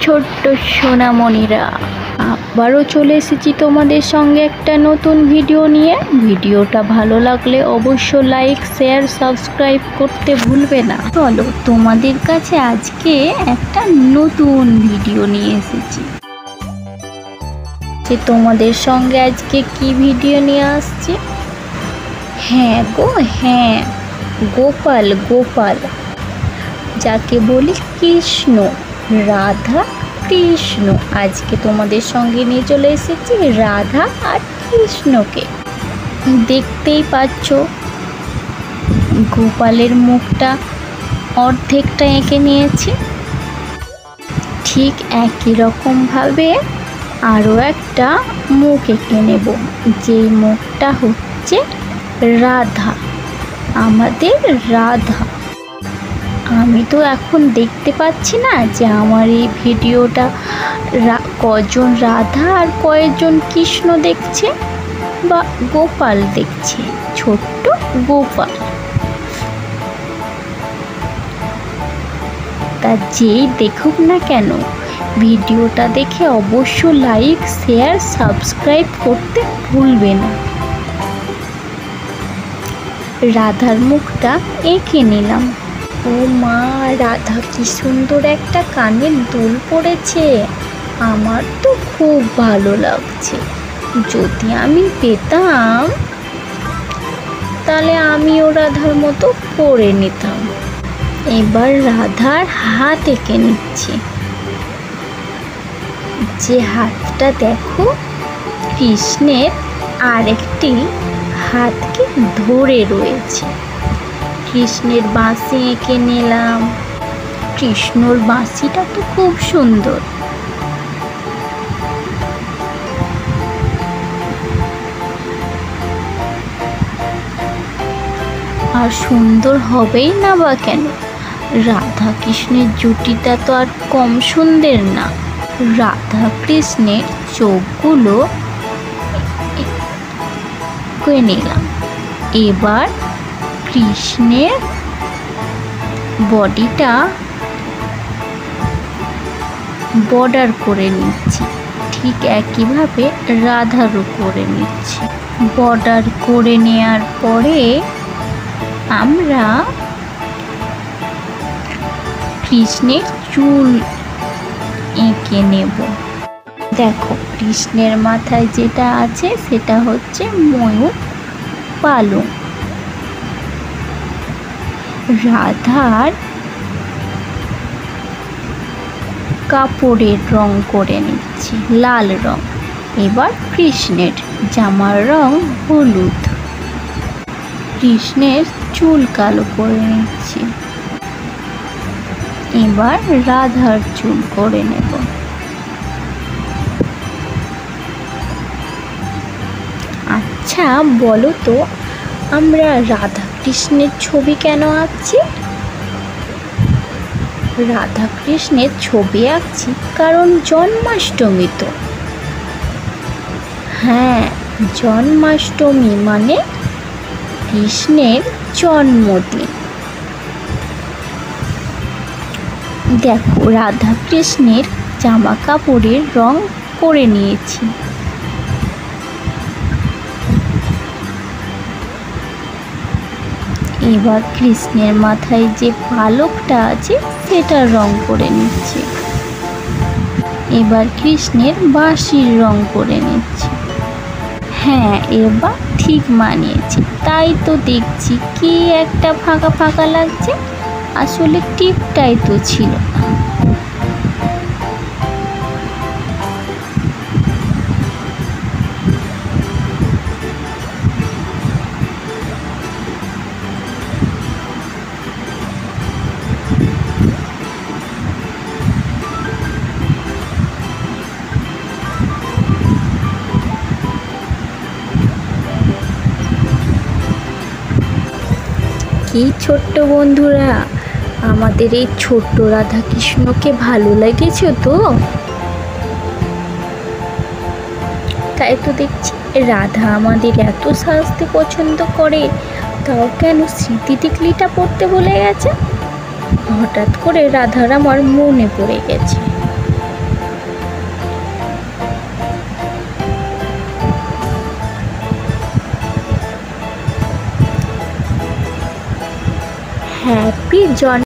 ছোট্ট সোনামণিরা, আবারও চলে এসেছি তোমাদের সঙ্গে একটা নতুন ভিডিও নিয়ে। ভিডিওটা ভালো লাগলে অবশ্য লাইক, শেয়ার, সাবস্ক্রাইব করতে ভুলবে না। চলো তোমাদের কাছে আজকে একটা নতুন ভিডিও নিয়ে এসেছি। যে তোমাদের সঙ্গে আজকে কি ভিডিও নিয়ে আসছি? হ্যাঁ গো হ্যাঁ, গোপাল গোপাল, যাকে বলি কৃষ্ণ, রাধা কৃষ্ণ। আজকে তোমাদের সঙ্গে নিয়ে চলে এসেছি রাধা আর কৃষ্ণকে। দেখতেই পাচ্ছ গোপালের মুখটা অর্ধেকটা এঁকে নিয়েছি। ঠিক একই রকমভাবে আরও একটা মুখ এঁকে নেব, যেই মুখটা হচ্ছে রাধা, আমাদের রাধা। আমি তো এখন দেখতে পাচ্ছি না যে আমার এই ভিডিওটা কজন রাধা আর কয়েকজন কৃষ্ণ দেখছে বা গোপাল দেখছে, ছোট্ট গোপাল। তা যেই দেখুক না কেন, ভিডিওটা দেখে অবশ্য লাইক, শেয়ার, সাবস্ক্রাইব করতে ভুলবে না। রাধার মুখটা এঁকে নিলাম। ও মা, রাধা কি সুন্দর একটা কানের দুল পড়েছে, আমার তো খুব ভালো লাগছে। যদি আমি পেতাম তাহলে আমিও রাধার মতো পরে নিতাম। এবার রাধার হাত এঁকে নিচ্ছি। যে হাতটা দেখো, কৃষ্ণের আরেকটি হাতকে ধরে রয়েছে। কৃষ্ণের বাঁশি এঁকে নিলাম। কৃষ্ণর বাঁশিটা তো খুব সুন্দর। আর সুন্দর হবেই না বা কেন, রাধা কৃষ্ণের জুটিটা তো আর কম সুন্দর না। রাধা কৃষ্ণের চোখগুলো এঁকে নিলাম। এবার কৃষ্ণের বডিটা বর্ডার করে নিচ্ছি। ঠিক একইভাবে রাধারও করে নিচ্ছি। বর্ডার করে নেওয়ার পরে আমরা কৃষ্ণের চুল এঁকে নেব। দেখো, কৃষ্ণের মাথায় যেটা আছে সেটা হচ্ছে ময়ূর পালক। রাধার কাপড়ের রং করে নিচ্ছি লাল রং। এবার কৃষ্ণের জামার রং হলুদ। কৃষ্ণের চুল কালো করে নিচ্ছি। এবার রাধার চুল করে নেব। আচ্ছা বলো তো, আমরা রাধা কৃষ্ণের ছবি কেন আঁকছি? রাধা কৃষ্ণের ছবি আঁকছি কারণ জন্মাষ্টমী তো। হ্যাঁ, জন্মাষ্টমী মানে কৃষ্ণের জন্মদিন। দেখো, রাধা কৃষ্ণের জামা কাপড়ের রং করে নিয়েছি। এবার কৃষ্ণের মাথায় যে পালকটা আছে সেটার রং করে নিচ্ছি। এবার কৃষ্ণের বাঁশির রং করে নিচ্ছি। হ্যাঁ, এবার ঠিক মানিয়েছে। তাই তো দেখছি কি একটা ফাঁকা ফাঁকা লাগছে, আসলে টিপটাই তো ছিল না। কি ছোট্ট বন্ধুরা, আমাদের এই ছোট্ট রাধা কৃষ্ণকে ভালো লেগেছে তো? তাই তো দেখছি রাধা আমাদের এত সাজতে পছন্দ করে, তাও কেন স্মৃতি টিকলিটা পড়তে ভুলে গেছে। হঠাৎ করে রাধার আমার মনে পড়ে গেছে। হ্যাপি জন্ম